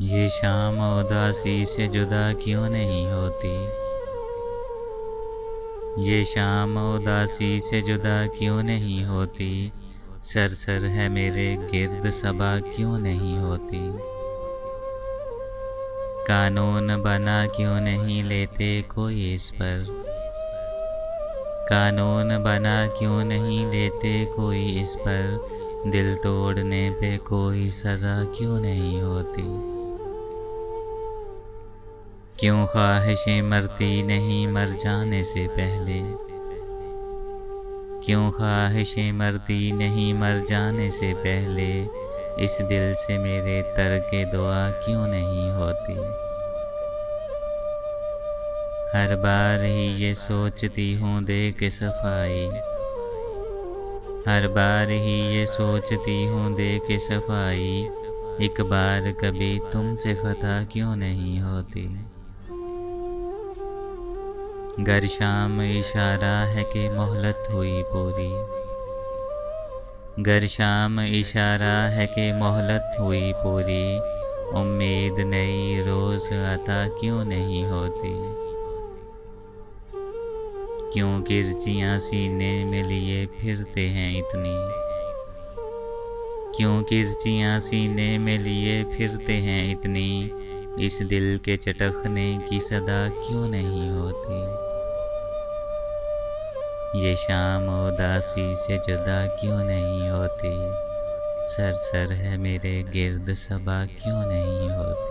ये शाम उदासी से जुदा क्यों नहीं होती। ये शाम उदासी से जुदा क्यों नहीं होती। सरसर है मेरे गिर्द सबा क्यों नहीं होती। कानून बना क्यों नहीं लेते कोई इस पर। कानून बना क्यों नहीं लेते कोई इस पर। दिल तोड़ने पे कोई सज़ा क्यों नहीं होती। क्यों ख्वाहिशें मरती नहीं मर जाने से पहले। क्यों ख्वाहिशें मरती नहीं मर जाने से पहले। इस दिल से मेरे तरके दुआ क्यों नहीं होती। हर बार ही ये सोचती हूँ दे के सफाई। हर बार ही ये सोचती हूँ दे के सफाई। एक बार कभी तुमसे खता क्यों नहीं होती। गर शाम इशारा है कि मोहलत हुई पूरी। गर शाम इशारा है कि मोहलत हुई पूरी। उम्मीद नई रोज़ अता क्यों नहीं होती। क्यों किरचियाँ सीने में लिए फिरते हैं इतनी। क्यों किरचियाँ सीने में लिए फिरते हैं इतनी। इस दिल के चटकने की सदा क्यों नहीं होती। ये शाम उदासी से जुदा क्यों नहीं होती। सरसर है मेरे गिर्द सबा क्यों नहीं होती।